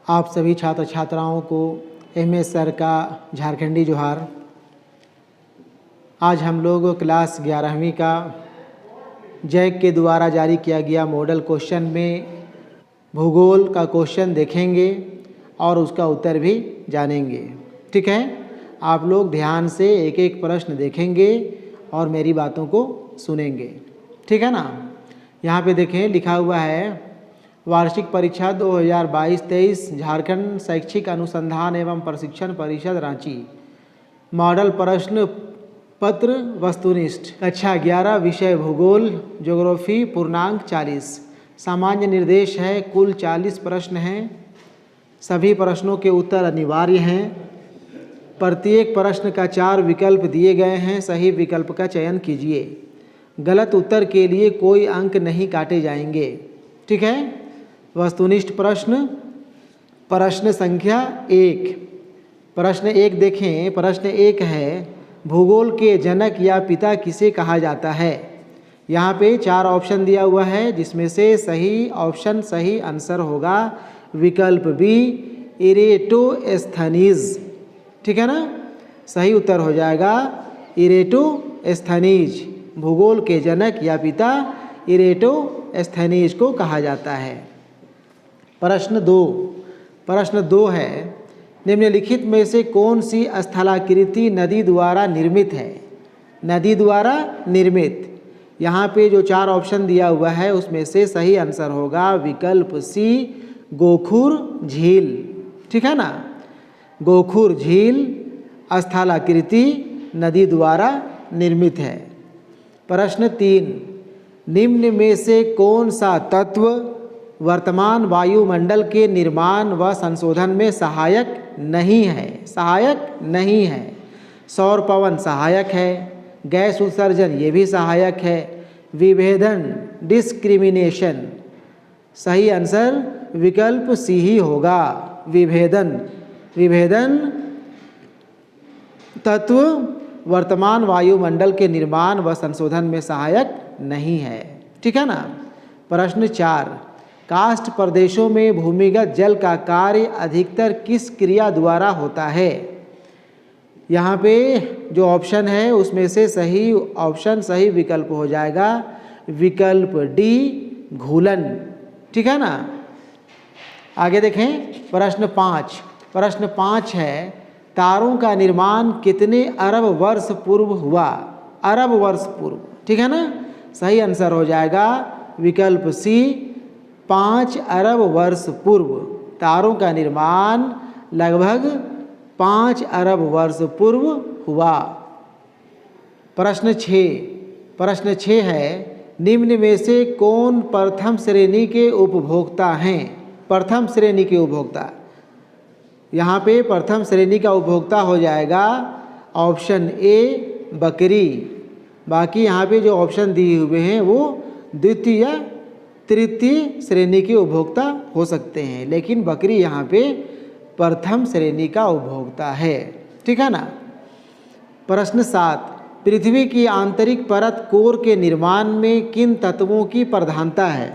आप सभी छात्र छात्राओं को एमएस सर का झारखंडी जोहार। आज हम लोग क्लास 11वीं का जैक के द्वारा जारी किया गया मॉडल क्वेश्चन में भूगोल का क्वेश्चन देखेंगे और उसका उत्तर भी जानेंगे। ठीक है, आप लोग ध्यान से एक एक प्रश्न देखेंगे और मेरी बातों को सुनेंगे। ठीक है ना। यहाँ पे देखें, लिखा हुआ है वार्षिक परीक्षा 2022-23 झारखंड शैक्षिक अनुसंधान एवं प्रशिक्षण परिषद रांची। मॉडल प्रश्न पत्र वस्तुनिष्ठ कक्षा 11 विषय भूगोल ज्योग्राफी पूर्णांक 40। सामान्य निर्देश है, कुल 40 प्रश्न हैं। सभी प्रश्नों के उत्तर अनिवार्य हैं। प्रत्येक प्रश्न का 4 विकल्प दिए गए हैं। सही विकल्प का चयन कीजिए। गलत उत्तर के लिए कोई अंक नहीं काटे जाएंगे। ठीक है। वस्तुनिष्ठ प्रश्न, प्रश्न संख्या 1। प्रश्न 1 देखें। प्रश्न 1 है, भूगोल के जनक या पिता किसे कहा जाता है। यहाँ पे 4 ऑप्शन दिया हुआ है, जिसमें से सही ऑप्शन, सही आंसर होगा विकल्प बी, इरेटोस्थनीज। ठीक है ना। सही उत्तर हो जाएगा इरेटोस्थनीज। भूगोल के जनक या पिता इरेटोस्थनीज को कहा जाता है। प्रश्न 2। प्रश्न 2 है, निम्नलिखित में से कौन सी स्थलाकृति नदी द्वारा निर्मित है। नदी द्वारा निर्मित। यहाँ पे जो 4 ऑप्शन दिया हुआ है उसमें से सही आंसर होगा विकल्प सी, गोखुर झील। ठीक है ना। गोखुर झील स्थलाकृति नदी द्वारा निर्मित है। प्रश्न 3, निम्न में से कौन सा तत्व वर्तमान वायुमंडल के निर्माण व संशोधन में सहायक नहीं है। सहायक नहीं है। सौर पवन सहायक है, गैस उत्सर्जन ये भी सहायक है, विभेदन डिस्क्रिमिनेशन। सही आंसर विकल्प सी ही होगा, विभेदन। विभेदन तत्व वर्तमान वायुमंडल के निर्माण व संशोधन में सहायक नहीं है। ठीक है ना। प्रश्न 4, काष्ठ प्रदेशों में भूमिगत जल का कार्य अधिकतर किस क्रिया द्वारा होता है। यहाँ पे जो ऑप्शन है उसमें से सही ऑप्शन, सही विकल्प हो जाएगा विकल्प डी, घूलन। ठीक है ना। आगे देखें। प्रश्न 5। प्रश्न 5 है, तारों का निर्माण कितने अरब वर्ष पूर्व हुआ। अरब वर्ष पूर्व। ठीक है ना। सही आंसर हो जाएगा विकल्प सी, 5 अरब वर्ष पूर्व। तारों का निर्माण लगभग 5 अरब वर्ष पूर्व हुआ। प्रश्न 6। प्रश्न 6 है, निम्न में से कौन प्रथम श्रेणी के उपभोक्ता हैं। प्रथम श्रेणी के उपभोक्ता। यहाँ पे प्रथम श्रेणी का उपभोक्ता हो जाएगा ऑप्शन ए, बकरी। बाकी यहाँ पे जो ऑप्शन दिए हुए हैं वो द्वितीय या तृतीय श्रेणी के उपभोक्ता हो सकते हैं, लेकिन बकरी यहाँ पे प्रथम श्रेणी का उपभोक्ता है। ठीक है ना। प्रश्न 7, पृथ्वी की आंतरिक परत कोर के निर्माण में किन तत्वों की प्रधानता है।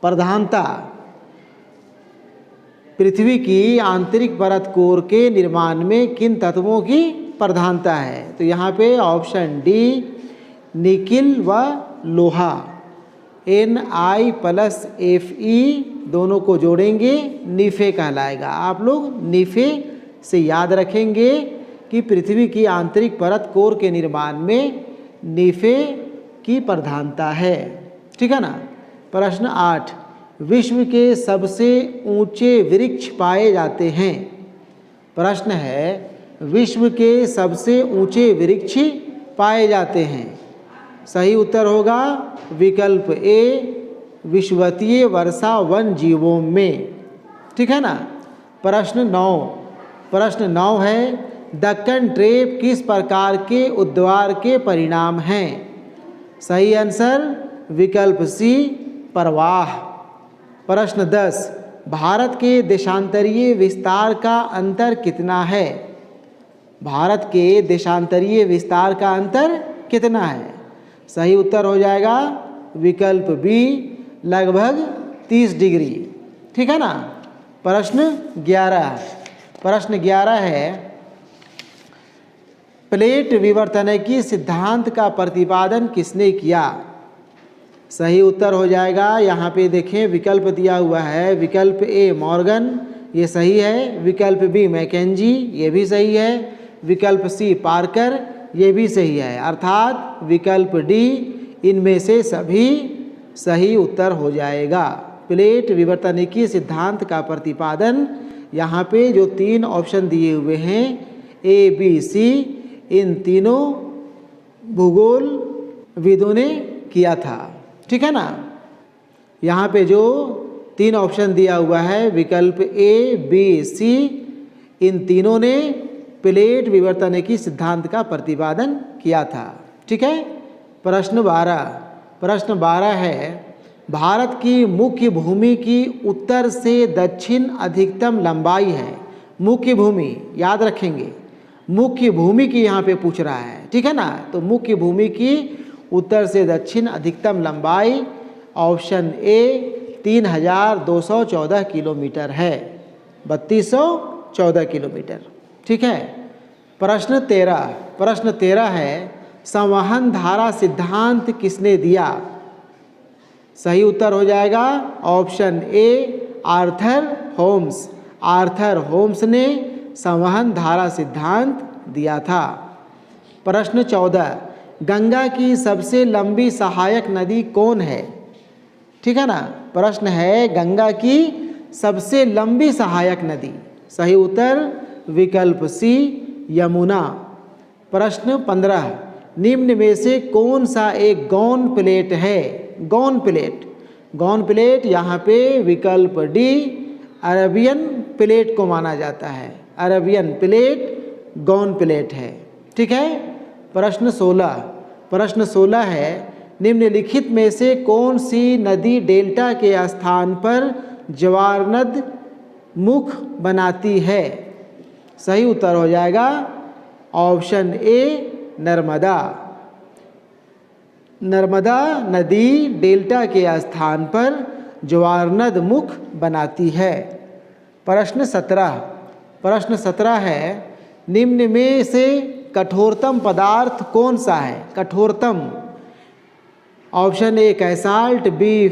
प्रधानता। पृथ्वी की आंतरिक परत कोर के निर्माण में किन तत्वों की प्रधानता है। तो यहाँ पे ऑप्शन डी, निकिल व लोहा। Na+Fe दोनों को जोड़ेंगे निफे कहलाएगा। आप लोग निफे से याद रखेंगे कि पृथ्वी की आंतरिक परत कोर के निर्माण में निफे की प्रधानता है। ठीक है ना। प्रश्न 8, विश्व के सबसे ऊंचे वृक्ष पाए जाते हैं। प्रश्न है, विश्व के सबसे ऊंचे वृक्ष पाए जाते हैं। सही उत्तर होगा विकल्प ए, विषुवतीय वर्षा वन जीवों में। ठीक है ना। प्रश्न 9। प्रश्न 9 है, दक्कन ट्रेप किस प्रकार के उद्वार के परिणाम हैं। सही आंसर विकल्प सी, प्रवाह। प्रश्न 10, भारत के देशांतरीय विस्तार का अंतर कितना है। भारत के देशांतरीय विस्तार का अंतर कितना है। सही उत्तर हो जाएगा विकल्प बी, लगभग 30 डिग्री। ठीक है ना। प्रश्न 11 है, प्लेट विवर्तनिकी सिद्धांत का प्रतिपादन किसने किया? सही उत्तर हो जाएगा, यहाँ पे देखें विकल्प दिया हुआ है। विकल्प ए मॉर्गन, ये सही है। विकल्प बी मैकेंजी, ये भी सही है। विकल्प सी पार्कर, ये भी सही है। अर्थात विकल्प डी इनमें से सभी सही उत्तर हो जाएगा। प्लेट विवर्तनिकी सिद्धांत का प्रतिपादन, यहाँ पे जो 3 ऑप्शन दिए हुए हैं ए बी सी, इन तीनों भूगोल विदों ने किया था। ठीक है ना। यहाँ पे जो 3 ऑप्शन दिया हुआ है विकल्प ए बी सी, इन तीनों ने प्लेट विवर्तनिकी सिद्धांत का प्रतिपादन किया था। ठीक है। प्रश्न 12 है, भारत की मुख्य भूमि की उत्तर से दक्षिण अधिकतम लंबाई है। मुख्य भूमि याद रखेंगे, मुख्य भूमि की यहाँ पे पूछ रहा है। ठीक है ना। तो मुख्य भूमि की उत्तर से दक्षिण अधिकतम लंबाई ऑप्शन ए 3214 किलोमीटर है, 3214 किलोमीटर। ठीक है। प्रश्न 13 है, संवहन धारा सिद्धांत किसने दिया? सही उत्तर हो जाएगा option A Arthur Holmes. Arthur Holmes ने संवहन धारा सिद्धांत दिया था। प्रश्न 14, गंगा की सबसे लंबी सहायक नदी कौन है? ठीक है ना। प्रश्न है गंगा की सबसे लंबी सहायक नदी। सही उत्तर विकल्प सी यमुना। प्रश्न 15, निम्न में से कौन सा एक गौण प्लेट है? गौण प्लेट यहाँ पे विकल्प डी अरेबियन प्लेट को माना जाता है। अरेबियन प्लेट गौण प्लेट है। ठीक है। प्रश्न 16 है, निम्नलिखित में से कौन सी नदी डेल्टा के स्थान पर ज्वारनद मुख बनाती है? सही उत्तर हो जाएगा ऑप्शन ए नर्मदा। नर्मदा नदी डेल्टा के स्थान पर ज्वारनद मुख बनाती है। प्रश्न 17 है, निम्न में से कठोरतम पदार्थ कौन सा है? कठोरतम ऑप्शन ए कैसाल्ट, B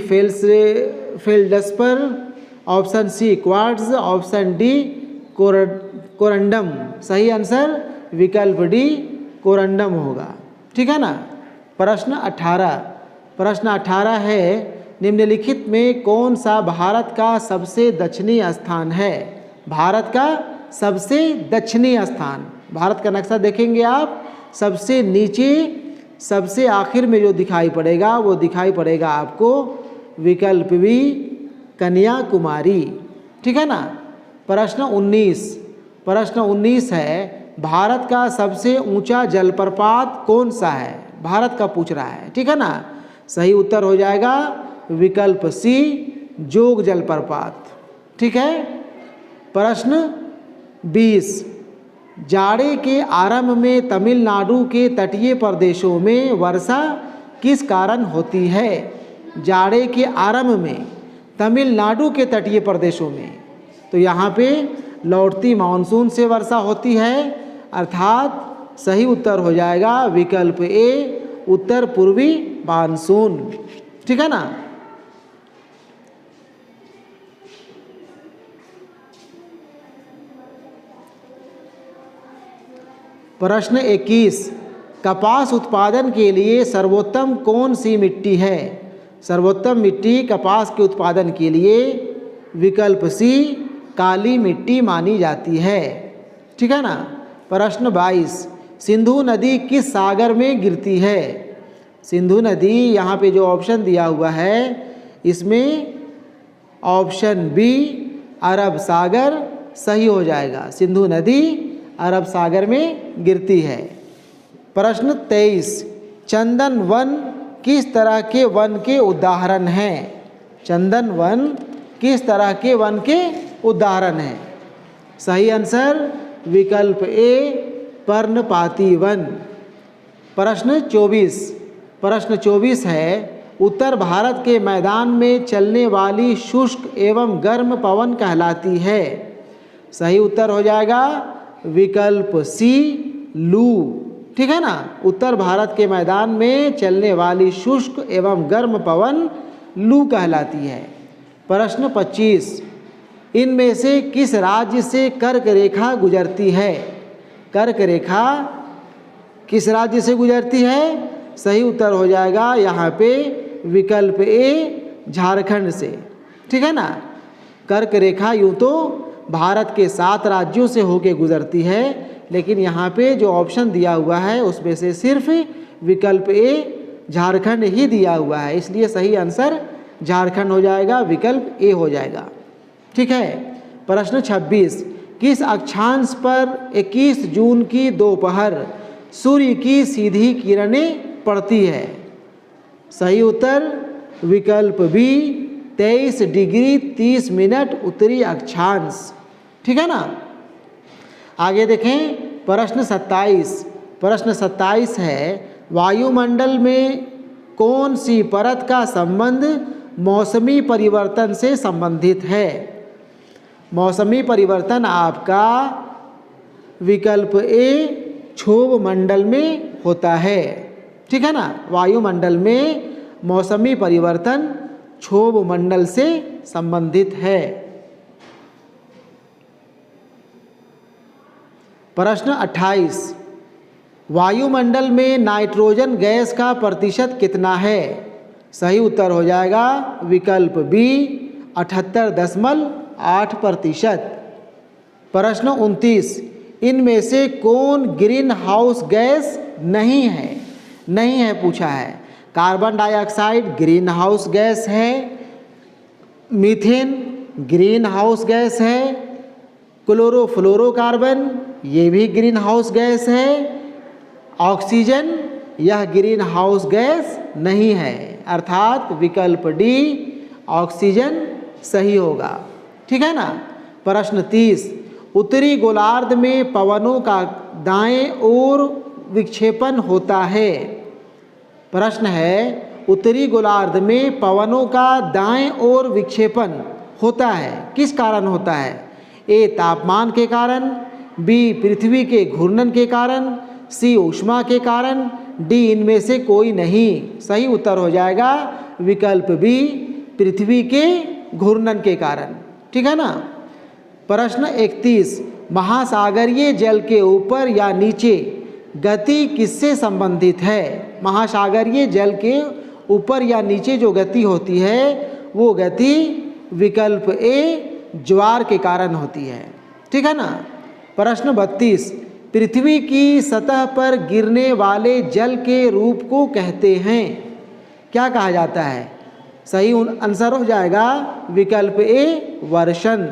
feldspar, option C quartz, option D corundum. सही आंसर विकल्प डी कोरंडम होगा। ठीक है ना। प्रश्न 18 है, निम्नलिखित में कौन सा भारत का सबसे दक्षिणी स्थान है? भारत का सबसे दक्षिणी स्थान, भारत का नक्शा देखेंगे आप, सबसे नीचे सबसे आखिर में जो दिखाई पड़ेगा वो दिखाई पड़ेगा आपको विकल्प बी कन्याकुमारी। ठीक है ना। प्रश्न 19 है, भारत का सबसे ऊंचा जलप्रपात कौन सा है? भारत का पूछ रहा है। ठीक है ना। सही उत्तर हो जाएगा विकल्प सी जोग जलप्रपात। ठीक है। प्रश्न 20, जाड़े के आरंभ में तमिलनाडु के तटीय प्रदेशों में वर्षा किस कारण होती है? जाड़े के आरंभ में तमिलनाडु के तटीय प्रदेशों में, तो यहाँ पे लौटती मानसून से वर्षा होती है। अर्थात सही उत्तर हो जाएगा विकल्प ए उत्तर पूर्वी मानसून। ठीक है ना। प्रश्न 21, कपास उत्पादन के लिए सर्वोत्तम कौन सी मिट्टी है? सर्वोत्तम मिट्टी कपास के उत्पादन के लिए विकल्प सी काली मिट्टी मानी जाती है। ठीक है ना। प्रश्न 22, सिंधु नदी किस सागर में गिरती है? सिंधु नदी यहाँ पे जो ऑप्शन दिया हुआ है इसमें ऑप्शन बी अरब सागर सही हो जाएगा। सिंधु नदी अरब सागर में गिरती है। प्रश्न 23, चंदन वन किस तरह के वन के उदाहरण हैं? चंदन वन किस तरह के वन के उदाहरण हैं? सही आंसर विकल्प ए पर्णपाती वन। प्रश्न 24 है, उत्तर भारत के मैदान में चलने वाली शुष्क एवं गर्म पवन कहलाती है? सही उत्तर हो जाएगा विकल्प सी, लू। ठीक है ना, उत्तर भारत के मैदान में चलने वाली शुष्क एवं गर्म पवन लू कहलाती है। प्रश्न 25, इनमें से किस राज्य से कर्क रेखा गुजरती है? कर्क रेखा किस राज्य से गुजरती है? सही उत्तर हो जाएगा यहाँ पे विकल्प ए, झारखंड से। ठीक है ना, कर्क रेखा यूँ तो भारत के 7 राज्यों से होके गुजरती है, लेकिन यहाँ पे जो ऑप्शन दिया हुआ है उसमें से सिर्फ विकल्प ए, झारखंड ही दिया हुआ है, इसलिए सही आंसर झारखंड हो जाएगा, विकल्प ए हो जाएगा। ठीक है। प्रश्न 26, किस अक्षांश पर 21 जून की दोपहर सूर्य की सीधी किरणें पड़ती है? सही उत्तर विकल्प बी, 23 डिग्री 30 मिनट उत्तरी अक्षांश। ठीक है ना। आगे देखें प्रश्न 27। प्रश्न 27 है, वायुमंडल में कौन सी परत का संबंध मौसमी परिवर्तन से संबंधित है? मौसमी परिवर्तन आपका विकल्प ए, क्षोभ मंडल में होता है। ठीक है ना, वायुमंडल में मौसमी परिवर्तन क्षोभ मंडल से संबंधित है। प्रश्न 28, वायुमंडल में नाइट्रोजन गैस का प्रतिशत कितना है? सही उत्तर हो जाएगा विकल्प बी, 78.8%। प्रश्न 29, इनमें से कौन ग्रीन हाउस गैस नहीं है? नहीं है पूछा है। Carbon dioxide green house gas है, मीथेन ग्रीन हाउस गैस है, क्लोरोफ्लोरोकार्बन ये भी ग्रीन हाउस गैस है, ऑक्सीजन यह ग्रीन हाउस गैस नहीं है, अर्थात विकल्प डी, ऑक्सीजन सही होगा। ठीक है ना। प्रश्न 30, उत्तरी गोलार्ध में पवनों का दाएं ओर विक्षेपण होता है? प्रश्न है, उत्तरी गोलार्ध में पवनों का दाएं ओर विक्षेपण होता है, किस कारण होता है? ए, तापमान के कारण, बी, पृथ्वी के घूर्णन के कारण, सी, ऊष्मा के कारण, डी, इनमें से कोई नहीं। सही उत्तर हो जाएगा विकल्प बी, पृथ्वी के घूर्णन के कारण। ठीक है ना। प्रश्न 31, महासागरीय जल के ऊपर या नीचे गति किससे संबंधित है? महासागरीय जल के ऊपर या नीचे जो गति होती है वो गति विकल्प ए, ज्वार के कारण होती है। ठीक है ना। प्रश्न 32, पृथ्वी की सतह पर गिरने वाले जल के रूप को कहते हैं? क्या कहा जाता है? सही आंसर हो जाएगा विकल्प ए, वर्षण।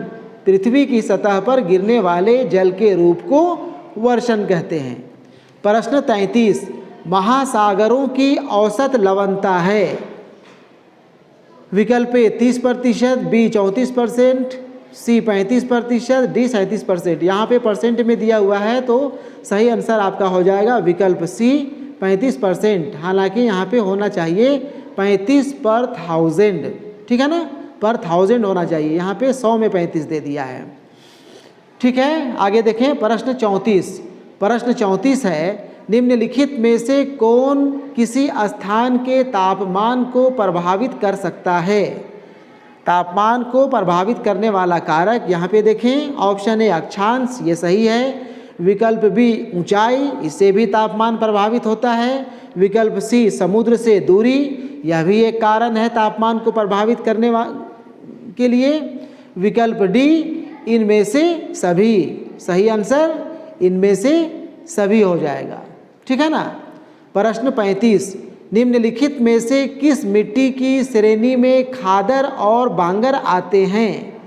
पृथ्वी की सतह पर गिरने वाले जल के रूप को वर्षण कहते हैं। प्रश्न 33, महासागरों की औसत लवणता है? विकल्प ए 30%, बी 34%, सी 35%, डी 37%। यहाँ पे परसेंट में दिया हुआ है तो सही आंसर आपका हो जाएगा विकल्प सी, 35%। हालांकि यहाँ पे होना चाहिए 35 पर 1000। ठीक है ना, पर 1000 होना चाहिए, यहाँ पे 100 में 35 दे दिया है। ठीक है। आगे देखें प्रश्न 34। प्रश्न 34 है, निम्नलिखित में से कौन किसी स्थान के तापमान को प्रभावित कर सकता है? तापमान को प्रभावित करने वाला कारक यहाँ पे देखें, ऑप्शन ए अक्षांश, ये सही है। विकल्प बी ऊंचाई, इससे भी तापमान प्रभावित होता है। विकल्प सी समुद्र से दूरी, यह भी एक कारण है तापमान को प्रभावित करने के लिए। विकल्प डी इनमें से सभी। सही आंसर इनमें से सभी हो जाएगा। ठीक है ना। प्रश्न 35, निम्नलिखित में से किस मिट्टी की श्रेणी में खादर और बांगर आते हैं?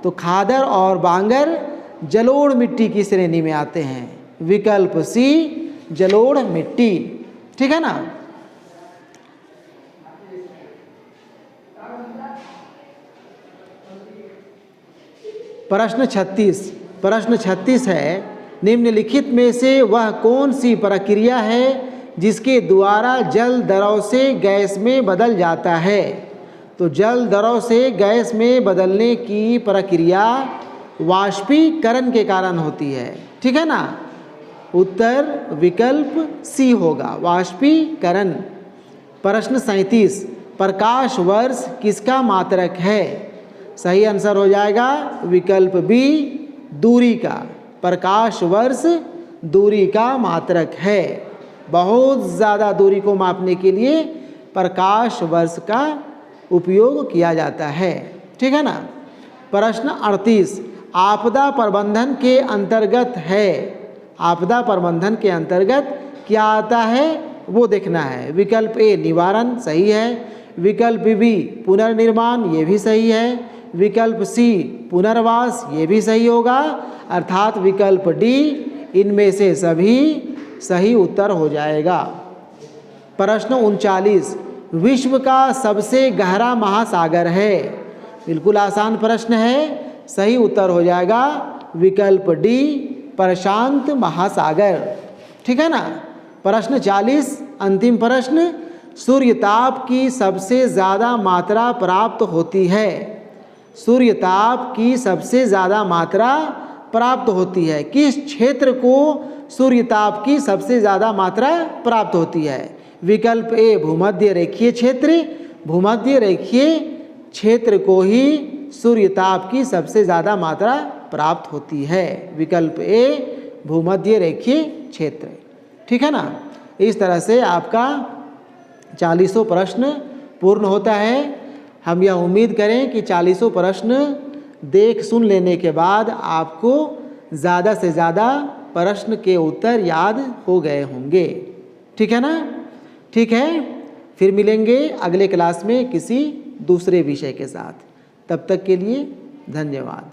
तो खादर और बांगर जलोढ़ मिट्टी की श्रेणी में आते हैं। विकल्प सी जलोढ़ मिट्टी। ठीक है ना। प्रश्न 36। प्रश्न 36 है, निम्नलिखित में से वह कौन सी प्रक्रिया है जिसके द्वारा जल द्रव से गैस में बदल जाता है। तो जल द्रव से गैस में बदलने की प्रक्रिया वाष्पीकरण के कारण होती है। ठीक है ना, उत्तर विकल्प सी होगा, वाष्पीकरण। प्रश्न 37, प्रकाश वर्ष किसका मात्रक है? सही आंसर हो जाएगा विकल्प बी, दूरी का। प्रकाश वर्ष दूरी का मात्रक है। बहुत ज़्यादा दूरी को मापने के लिए प्रकाश वर्ष का उपयोग किया जाता है। ठीक है ना। प्रश्न 38, आपदा प्रबंधन के अंतर्गत है। आपदा प्रबंधन के अंतर्गत क्या आता है वो देखना है। विकल्प ए निवारण, सही है। विकल्प बी पुनर्निर्माण, ये भी सही है। विकल्प सी पुनर्वास, ये भी सही होगा। अर्थात विकल्प डी इनमें से सभी सही उत्तर हो जाएगा। प्रश्न 39, विश्व का सबसे गहरा महासागर है। बिल्कुल आसान प्रश्न है, सही उत्तर हो जाएगा विकल्प डी, प्रशांत महासागर। ठीक है ना। प्रश्न 40, अंतिम प्रश्न, सूर्यताप की सबसे ज़्यादा मात्रा प्राप्त होती है। सूर्यताप की सबसे ज़्यादा मात्रा प्राप्त होती है। किस क्षेत्र को सूर्यताप की सबसे ज़्यादा मात्रा प्राप्त होती है? विकल्प ए भूमध्य रेखीय क्षेत्र, भूमध्य रेखीय क्षेत्र को ही सूर्यताप की सबसे ज़्यादा मात्रा प्राप्त होती है। विकल्प ए भूमध्य रेखीय क्षेत्र। ठीक है ना। इस तरह से आपका 40 प्रश्न पूर्ण होता है। हम यह उम्मीद करें कि 40 प्रश्न देख सुन लेने के बाद आपको ज़्यादा से ज़्यादा प्रश्न के उत्तर याद हो गए होंगे। ठीक है ना। ठीक है, फिर मिलेंगे अगले क्लास में किसी दूसरे विषय के साथ। तब तक के लिए धन्यवाद।